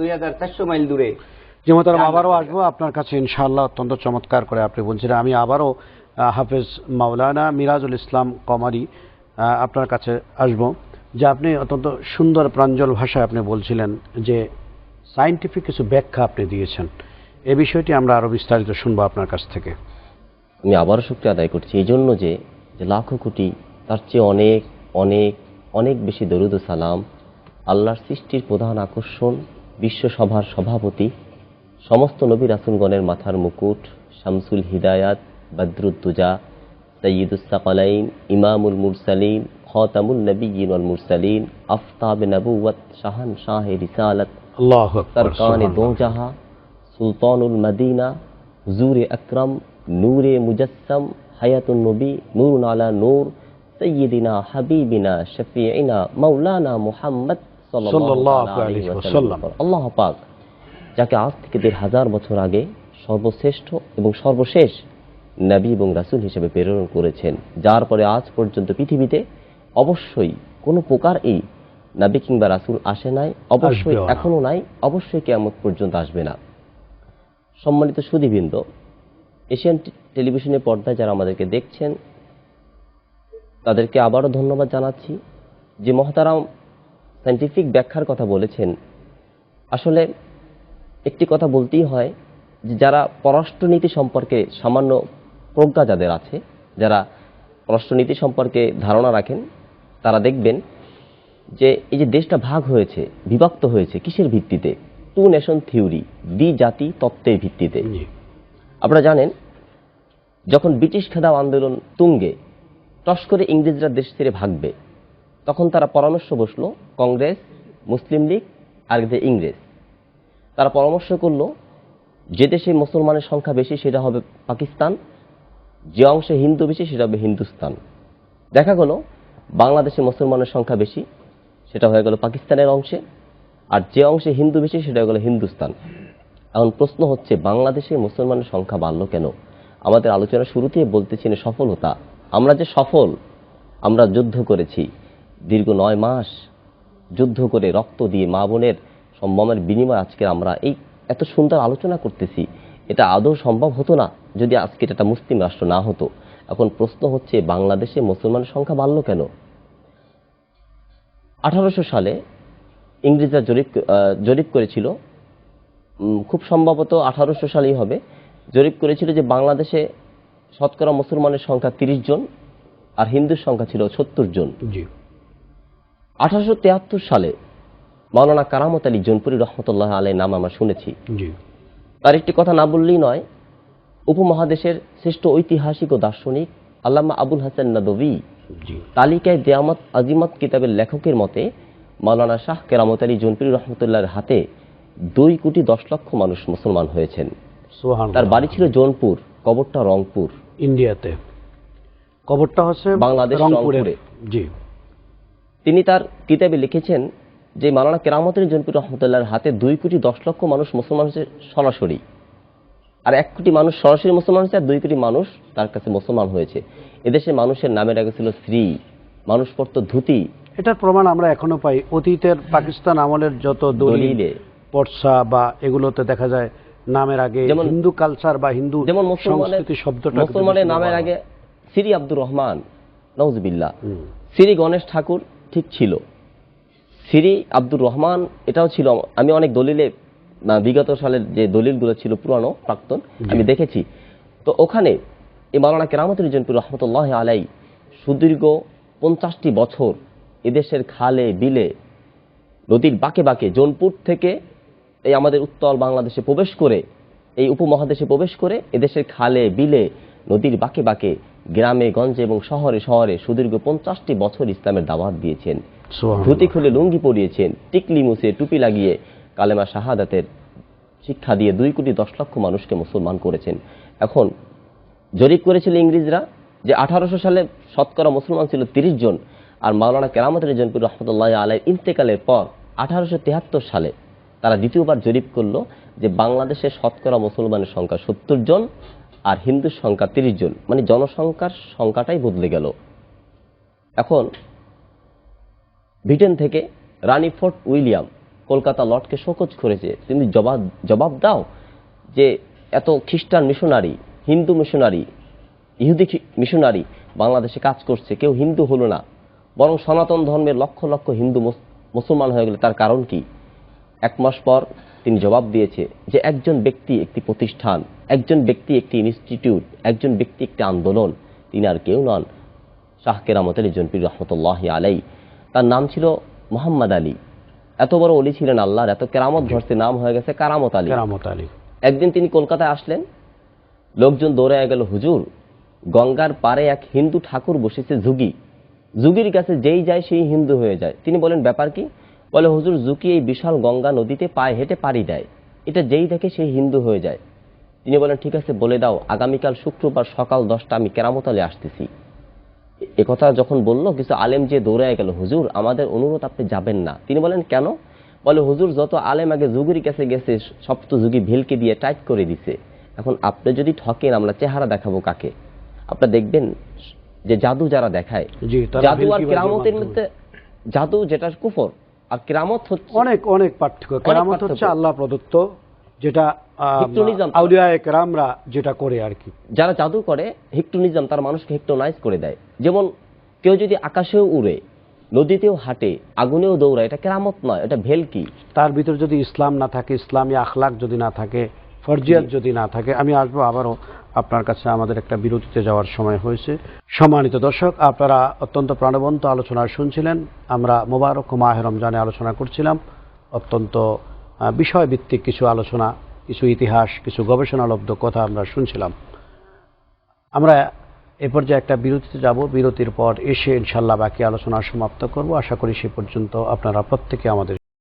2400 mile দূরে। যে মোহতারাম আবারও আসবো আপনার কাছে ইনশাআল্লাহ। অত্যন্ত চমৎকার করে আপনি বলছিলেন। আমি আবারও হাফেজ মাওলানা মিরাজুল ইসলাম কমারি আপনার কাছে আসবো, যে আপনি অত্যন্ত সুন্দর প্রাঞ্জল ভাষায় আপনি বলছিলেন যে সায়েন্টিফিক কিছু ব্যাখ্যা আপনি দিয়েছেন। এ বিষয়টি আমরা আরও বিস্তারিত শুনবো আপনার কাছ থেকে। আমি আবারও শুকরিয়া আদায় করছি এই জন্য যে লাখো কোটি তার চেয়ে অনেক অনেক অনেক বেশি দরুদ ও সালাম আল্লাহর সৃষ্টির প্রধান আকর্ষণ, বিশ্বসভার সভাপতি, সমস্ত নবী রাসূলগণের মাথার মুকুট, শামসুল হিদায়াত, বদরুদ্দুজা, সৈয়দুস সাকালাইন, ইমামুল মুরসালিন, খাতামুন নবিয়্যিন ওয়াল মুরসালিন, আফতাব নবুওয়াত, শাহানশাহে রিসালাত, আল্লাহু আকবার, সরকারে দো জাহা, সুলতানুল মদিনা, হুজুরে আকরাম, নূরে মুজাসসাম, হায়াতুন নবী, নূরুন আলা নূর, সাইয়্যিদিনা হাবিবিনা শফিঈনা মাওলানা মুহাম্মদ সাল্লাল্লাহু আলাইহি ওয়াসাল্লাম। আল্লাহ পাক যাকে আজ থেকে ১৫০০ বছর আগে সর্বশ্রেষ্ঠ এবং সর্বশেষ নবী এবং রাসূল হিসেবে প্রেরণ করেছেন, যার পরে আজ পর্যন্ত পৃথিবীতে অবশ্যই কোনো প্রকার এই নবী কিংবা রাসূল আসে নাই, অবশ্যই এখনো নাই, অবশ্যই কিয়ামত পর্যন্ত আসবে না। সম্মানিত সুধীবৃন্দ, এশিয়ান টেলিভিশনের পর্দায় যারা আমাদেরকে দেখছেন তাদেরকে আবারও ধন্যবাদ জানাচ্ছি যে মহতারাম সায়েন্টিফিক ব্যাখ্যার কথা বলেছেন। আসলে একটি কথা বলতেই হয় যে যারা পররাষ্ট্রনীতি সম্পর্কে সামান্য প্রজ্ঞা যাদের আছে, যারা পররাষ্ট্রনীতি সম্পর্কে ধারণা রাখেন, তারা দেখবেন যে এই যে দেশটা ভাগ হয়েছে, বিভক্ত হয়েছে কিসের ভিত্তিতে? টু নেশন থিওরি, দ্বিজাতি তত্ত্বের ভিত্তিতে। আপনারা জানেন যখন ব্রিটিশ খেদাও আন্দোলন তুঙ্গে, টস করে ইংরেজরা দেশ ছেড়ে ভাগবে, তখন তারা পরামর্শ বসলো, কংগ্রেস, মুসলিম লীগ আর ইংরেজ, তারা পরামর্শ করলো যে দেশে মুসলমানের সংখ্যা বেশি সেটা হবে পাকিস্তান, যে অংশে হিন্দু বেশি সেটা হবে হিন্দুস্তান। দেখা গেল বাংলাদেশে মুসলমানের সংখ্যা বেশি, সেটা হয়ে গেল পাকিস্তানের অংশে, আর যে অংশে হিন্দু বেশি সেটা হয়ে গেল হিন্দুস্তান। এখন প্রশ্ন হচ্ছে বাংলাদেশে মুসলমানের সংখ্যা বাড়ল কেন? আমাদের আলোচনা শুরুতেই বলতেছি সফলতা। আমরা যে সফল, আমরা যুদ্ধ করেছি দীর্ঘ 9 মাস, যুদ্ধ করে রক্ত দিয়ে মা বোনের সম্মানের বিনিময়ে আজকে আমরা এই এত সুন্দর আলোচনা করতেছি। এটা আদৌ সম্ভব হতো না যদি আজকে এটা মুসলিম রাষ্ট্র না হতো। এখন প্রশ্ন হচ্ছে বাংলাদেশে মুসলমানের সংখ্যা বাড়ল কেন? 1800 সালে ইংরেজরা জরিপ করেছিল, খুব সম্ভবত 1800 সালেই হবে, জরিপ করেছিল যে বাংলাদেশে শতকরা মুসলমানের সংখ্যা 30 জন আর হিন্দুর সংখ্যা ছিল 70 জন। 1873 সালে মাওলানা কারামত আলী জৌনপুরী রহমতুল্লাহ আলাইহির নাম আমরা শুনেছি। তার একটি কথা না বললেই নয়, উপমহাদেশের শ্রেষ্ঠ ঐতিহাসিক ও দার্শনিক আল্লামা আবুল হাসান নদভী তালিকায় দেয়ামত আজিমত কিতাবের লেখকের মতে মাওলানা শাহ কেরামত আলী জৌনপুরী রহমতুল্লাহর হাতে 2,10,00,000 মানুষ মুসলমান হয়েছেন। তার বাড়ি ছিল জৌনপুর, কবরটা রংপুর, ইন্ডিয়াতে, কবরটা হচ্ছে বাংলাদেশ রংপুরে। জি, তিনি তার কিতাবে লিখেছেন যে মাওলানা কেরামত আলী জৌনপুরী রহমতুল্লাহর হাতে 2,10,00,000 মানুষ মুসলমান হয়েছে সরাসরি, আর 1 কোটি মানুষ সরাসরি মুসলমান হয়েছে, আর 2 কোটি মানুষ তার কাছে মুসলমান হয়েছে। এদেশে মানুষের নামের আগে ছিল শ্রী, মানুষ পড়ত ধুতি। এটার প্রমাণ আমরা এখনো পাই অতীতের পাকিস্তান আমলের যত দলিলে, পর্সা বা এগুলোতে দেখা যায় নামের আগে হিন্দু কালচার বা হিন্দু সংস্কৃতি শব্দটা, মুসলমানের নামের আগে শ্রী আব্দুর রহমান, নাউজুবিল্লাহ, শ্রী গণেশ ঠাকুর ঠিক ছিল, শ্রী আব্দুর রহমান এটাও ছিল। আমি অনেক দলিলে বিগত সালের যে দলিলগুলো ছিল পুরানো প্রাক্তন আমি দেখেছি, তো ওখানে এই মাওলানা কেরামত আলী জৌনপুরী রহমতুল্লাহ আলাইহি সুদীর্ঘ 50টি বছর এদেশের খালে বিলে নদীর বাঁকে বাঁকে জৌনপুর থেকে এই আমাদের উত্তর বাংলাদেশে প্রবেশ করে, এই উপমহাদেশে প্রবেশ করে এদেশের খালে বিলে নদীর বাঁকে বাঁকে গ্রামে গঞ্জে এবং শহরে শহরে সুদীর্ঘ 50টি বছর ইসলামের দাওয়াত দিয়েছেন। ধুতি খুলে লুঙ্গি পরিয়েছেন, টিকলি মুছে টুপি লাগিয়ে কালেমা শাহাদাতের শিক্ষা দিয়ে 2,10,00,000 মানুষকে মুসলমান করেছেন। এখন জরিপ করেছিল ইংরেজরা যে 1800 সালে শতকরা মুসলমান ছিল 30 জন, আর মাওলানা কেরামত আলী জৌনপুরী রহমতুল্লাহ আলাইহির ইন্তেকালের পর 1873 সালে তারা দ্বিতীয়বার জরিপ করলো যে বাংলাদেশের শতকরা মুসলমানের সংখ্যা 70 জন আর হিন্দুর সংখ্যা 30 জন, মানে জনসংখ্যার সংখ্যাটাই বদলে গেল। এখন ব্রিটেন থেকে রানী ফোর্ট উইলিয়াম কলকাতা লর্ডকে শোকজ করেছে, তুমি জবাব দাও যে এত খ্রিস্টান মিশনারি, হিন্দু মিশনারি, ইহুদি মিশনারি বাংলাদেশে কাজ করছে, কেউ হিন্দু হলো না, বরং সনাতন ধর্মের লক্ষ লক্ষ হিন্দু মুসলমান হয়ে গেল, তার কারণ কি? 1 মাস পর তিনি জবাব দিয়েছে যে একজন ব্যক্তি একটি প্রতিষ্ঠান, একজন ব্যক্তি একটি ইনস্টিটিউট, একজন ব্যক্তি একটি আন্দোলন, তিনি আর কেউ নন, শাহ কেরামত আলী জনপীর রহমতুল্লাহি আলাই। তার নাম ছিল মোহাম্মদ আলী। এত বড় ওলি ছিলেন আল্লাহর, এত কেরামত ধরছে, নাম হয়ে গেছে কারামত আলী। কেরামত আলী। একদিন তিনি কলকাতায় আসলেন, লোকজন দৌড়ে গেল, হুজুর গঙ্গার পারে এক হিন্দু ঠাকুর বসেছে ঝুগি, ঝুগির কাছে যেই যায় সেই হিন্দু হয়ে যায়। তিনি বলেন ব্যাপার কি? বলে হুজুর ঝুঁকি এই বিশাল গঙ্গা নদীতে পায়ে হেঁটে পাড়ি দেয়, এটা যেই দেখে সেই হিন্দু হয়ে যায়। তিনি বলেন ঠিক আছে বলে দাও, আগামীকাল শুক্রবার সকাল 10টা আমি কেরামত আলী আসতেছি। একথা যখন বলল, কিছু আলেম যে দৌড়ায় গেল, হুজুর আমাদের অনুরোধ আপনি যাবেন না। তিনি বলেন কেন? বলে হুজুর যত আলেম আগে যুগির কাছে গেছে সব তো যুগি ভিলকে দিয়ে টাইট করে দিছে, এখন আপনি যদি ঠকেন আমরা চেহারা দেখাবো কাকে? আপনারা দেখবেন যে জাদু যারা দেখায়, জাদু আর কেরামতের মধ্যে, জাদু যেটা কুফর আর কেরামত হচ্ছে অনেক পার্থক্য। কেরামত হচ্ছে আল্লাহ প্রদত্ত, যেটা হিপ্নোটিজম, আউলিয়ায়ে কেরামরা যেটা করে আর কি। যারা জাদু করে হিপ্নোটিজম, তার মানুষকে হিপ্নোটাইজ করে দেয়। যেমন কেউ যদি আকাশেও উড়ে, নদীতেও হাঁটে, আগুনেও দৌড়ায়, এটা কেরামত নয়, এটা ভেলকি। তার ভিতর যদি ইসলাম না থাকে, ইসলামী আখলাক যদি না থাকে, ফরজিয়াত যদি না থাকে। আমি আসবো আবারও আপনার কাছে, আমাদের একটা বিরতিতে যাওয়ার সময় হয়েছে। সম্মানিত দর্শক, আপনারা অত্যন্ত প্রাণবন্ত আলোচনা শুনছিলেন। আমরা মোবারক মাহে রমজানে আলোচনা করছিলাম, অত্যন্ত বিষয়ভিত্তিক কিছু আলোচনা, কিছু ইতিহাস, কিছু গবেষণালব্ধ কথা আমরা শুনছিলাম। আমরা এ পর্যায়ে একটা বিরতিতে যাব, বিরতির পর এসে ইনশাল্লাহ বাকি আলোচনা সমাপ্ত করব। আশা করি সে পর্যন্ত আপনারা প্রত্যেকে আমাদের